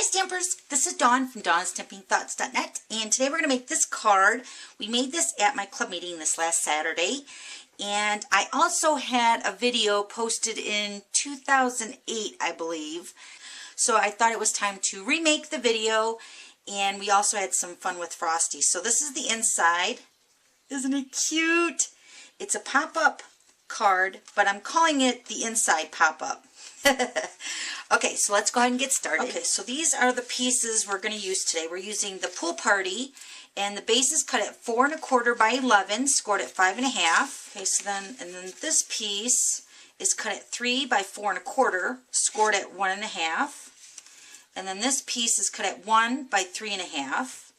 Stampers, this is Dawn from DawnStampingThoughts.net, and today we're going to make this card. We made this at my club meeting this last Saturday, and I also had a video posted in 2008, I believe, so I thought it was time to remake the video, and we also had some fun with Frosty. So this is the inside. Isn't it cute? It's a pop-up card, but I'm calling it the inside pop-up. Okay, so let's go ahead and get started. Okay, so these are the pieces we're going to use today. We're using the Pool Party, and the base is cut at 4 1/4 by 11, scored at 5 1/2. Okay, so then this piece is cut at 3 by 4 1/4, scored at 1 1/2. And then this piece is cut at 1 by 3 1/2.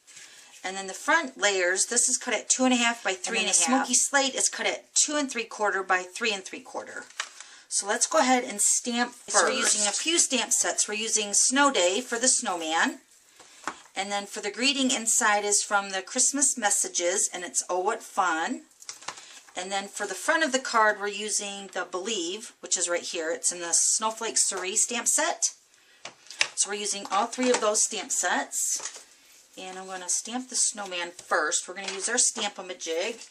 And then the front layers, this is cut at 2 1/2 by 3 1/2. The Smoky Slate is cut at 2 3/4 by 3 3/4. So let's go ahead and stamp first. So we're using a few stamp sets. We're using Snow Day for the snowman. And then for the greeting, inside is from the Christmas messages, and it's Oh What Fun. And then for the front of the card, we're using the Believe, which is right here. It's in the Snowflake Cerise stamp set. So we're using all 3 of those stamp sets. And I'm going to stamp the snowman first. We're going to use our Stamp-A-Majig.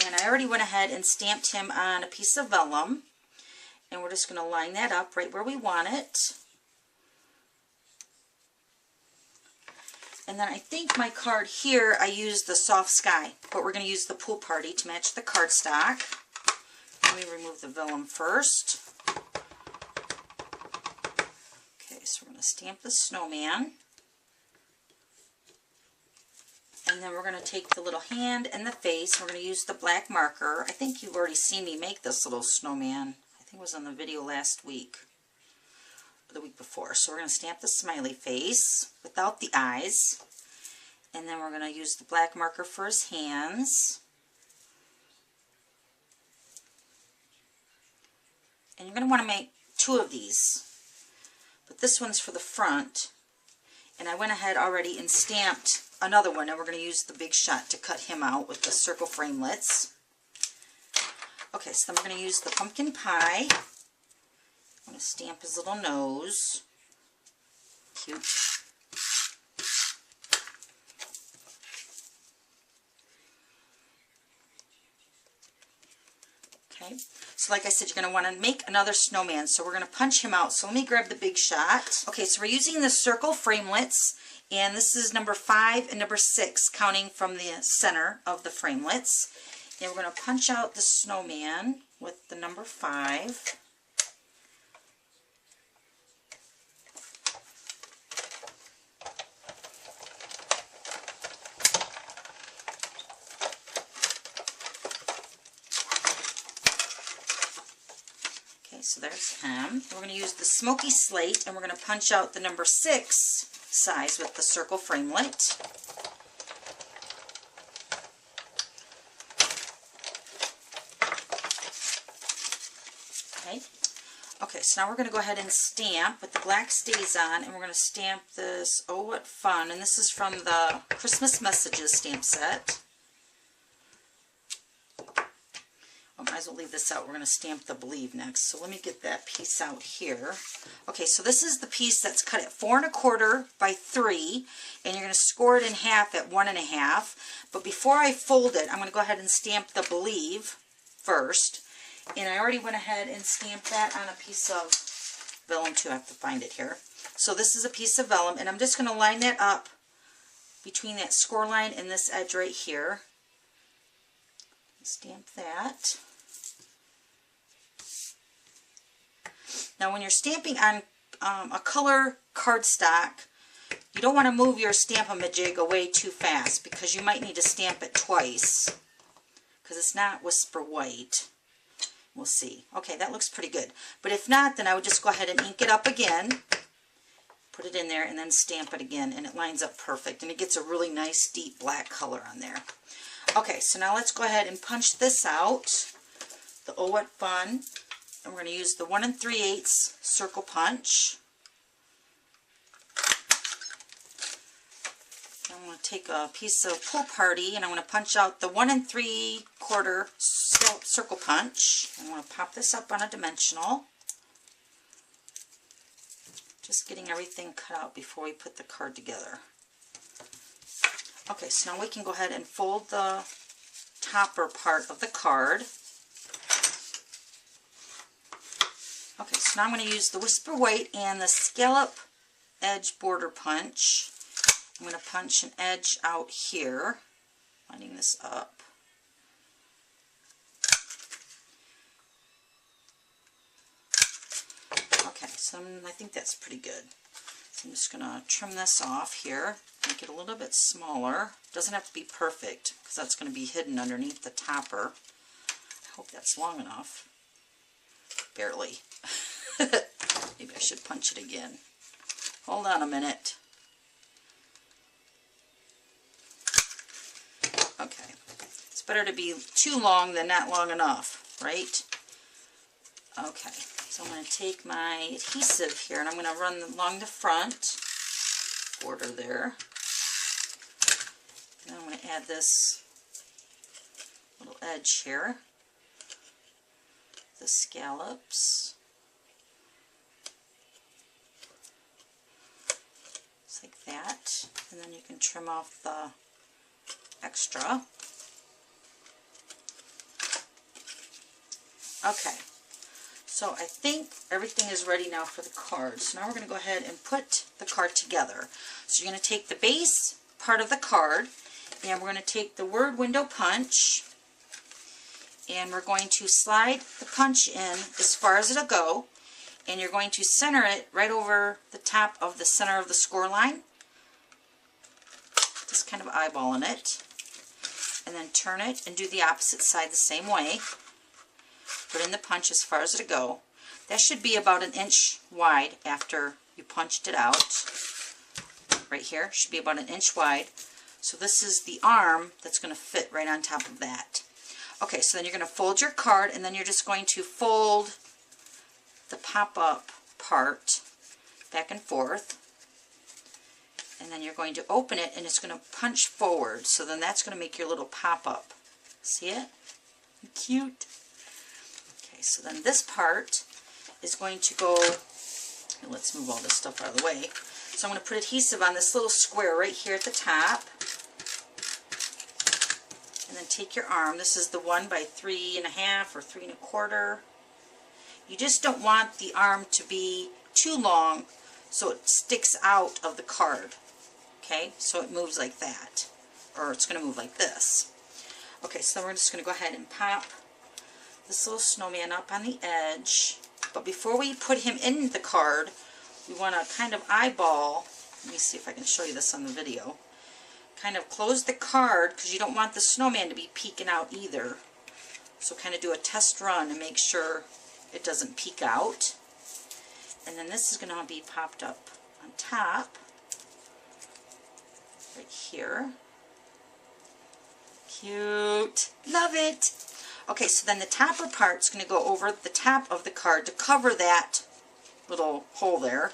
And I already went ahead and stamped him on a piece of vellum. And we're just going to line that up right where we want it. And then I think my card here, I used the Soft Sky, but we're going to use the Pool Party to match the cardstock. Let me remove the vellum first. Okay, so we're going to stamp the snowman. And then we're going to take the little hand and the face. We're going to use the black marker. I think you've already seen me make this little snowman. I think it was on the video last week, or the week before. So we're going to stamp the smiley face without the eyes. And then we're going to use the black marker for his hands. And you're going to want to make 2 of these. But this one's for the front. And I went ahead already and stamped another one. And we're going to use the Big Shot to cut him out with the circle framelits. Okay, so then we're going to use the pumpkin pie. I'm going to stamp his little nose. Cute. Okay, so like I said, you're going to want to make another snowman. So we're going to punch him out. So let me grab the Big Shot. Okay, so we're using the circle framelits. And this is number 5 and number 6, counting from the center of the framelits. And we're going to punch out the snowman with the number 5. Okay, so there's him. We're going to use the Smoky Slate, and we're going to punch out the number 6 size with the circle framelit. Okay, so now we're going to go ahead and stamp with the black stays on, and we're going to stamp this Oh What Fun, and this is from the Christmas Messages stamp set. I might as well leave this out. We're going to stamp the Believe next, so let me get that piece out here. Okay, so this is the piece that's cut at 4 1/4 by 3, and you're going to score it in half at 1 1/2. But before I fold it, I'm going to go ahead and stamp the Believe first. And I already went ahead and stamped that on a piece of vellum too. I have to find it here. So this is a piece of vellum, and I'm just going to line that up between that score line and this edge right here. Stamp that. Now when you're stamping on a color cardstock, you don't want to move your Stamp-A-Majig away too fast, because you might need to stamp it twice, because it's not Whisper White. We'll see. Okay, that looks pretty good. But if not, then I would just go ahead and ink it up again, put it in there, and then stamp it again, and it lines up perfect. And it gets a really nice deep black color on there. Okay, so now let's go ahead and punch this out, the Oh What Fun. And we're going to use the 1 3/8 circle punch. I'm going to take a piece of Pool Party, and I'm going to punch out the 1 3/4 scallop circle punch. I'm going to pop this up on a dimensional. Just getting everything cut out before we put the card together. Okay, so now we can go ahead and fold the topper part of the card. Okay, so now I'm going to use the Whisper White and the Scallop Edge Border Punch. I'm going to punch an edge out here, lining this up. Okay, so I think that's pretty good. So I'm just going to trim this off here, make it a little bit smaller. It doesn't have to be perfect because that's going to be hidden underneath the topper. I hope that's long enough. Barely. Maybe I should punch it again. Hold on a minute. Okay. It's better to be too long than not long enough, right? Okay. So I'm going to take my adhesive here and I'm going to run along the front border there. And I'm going to add this little edge here. The scallops. Just like that. And then you can trim off the extra. Okay. So I think everything is ready now for the card. So now we're going to go ahead and put the card together. So you're going to take the base part of the card and we're going to take the word window punch and we're going to slide the punch in as far as it'll go and you're going to center it right over the top of the center of the score line. Just kind of eyeballing it. And then turn it and do the opposite side the same way. Put in the punch as far as it'll go. That should be about 1 inch wide after you punched it out. Right here, should be about 1 inch wide. So this is the arm that's going to fit right on top of that. Okay, so then you're going to fold your card and then you're just going to fold the pop-up part back and forth. And then you're going to open it and it's going to punch forward. So then that's going to make your little pop-up. See it? Cute. Okay, so then this part is going to go, let's move all this stuff out of the way. So I'm going to put adhesive on this little square right here at the top. And then take your arm. This is the 1 by 3.5 or 3 1/4. You just don't want the arm to be too long so it sticks out of the card. Okay, so it moves like that. Or it's going to move like this. Okay, so we're just going to go ahead and pop this little snowman up on the edge. But before we put him in the card, we want to kind of eyeball, let me see if I can show you this on the video, kind of close the card because you don't want the snowman to be peeking out either. So kind of do a test run and make sure it doesn't peek out. And then this is going to be popped up on top, right here. Cute. Love it. Okay, so then the topper part's going to go over the top of the card to cover that little hole there.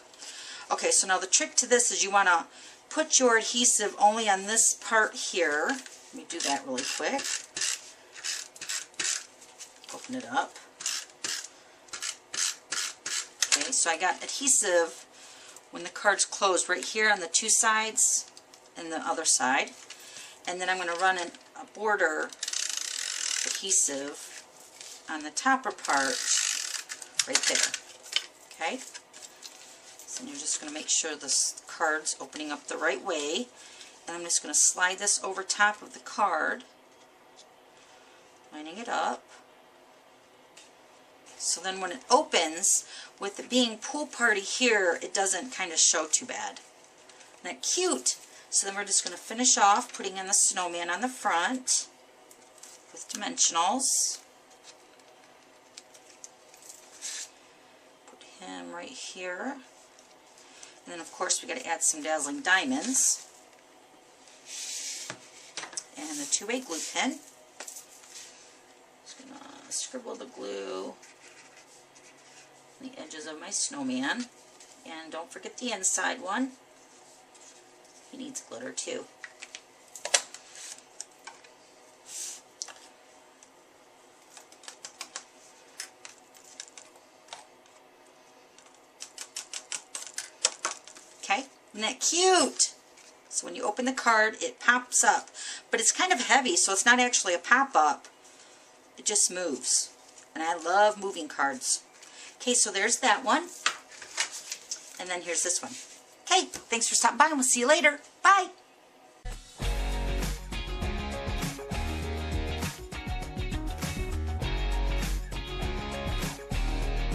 Okay, so now the trick to this is you want to put your adhesive only on this part here. Let me do that really quick. Open it up. Okay, so I got adhesive when the card's closed right here on the 2 sides and the other side. And then I'm going to run a border adhesive on the topper part right there. Okay? So you're just going to make sure this card's opening up the right way. And I'm just going to slide this over top of the card, lining it up. So then when it opens, with it being pool party here, it doesn't kind of show too bad. Isn't that cute? So then we're just going to finish off putting in the snowman on the front with dimensionals. Put him right here. And then of course we got to add some dazzling diamonds. And a 2-way glue pen. Just going to scribble the glue on the edges of my snowman. And don't forget the inside one. He needs glitter too. Isn't that cute? So when you open the card, it pops up. But it's kind of heavy, so it's not actually a pop-up. It just moves. And I love moving cards. Okay, so there's that one. And then here's this one. Okay, thanks for stopping by, and we'll see you later. Bye.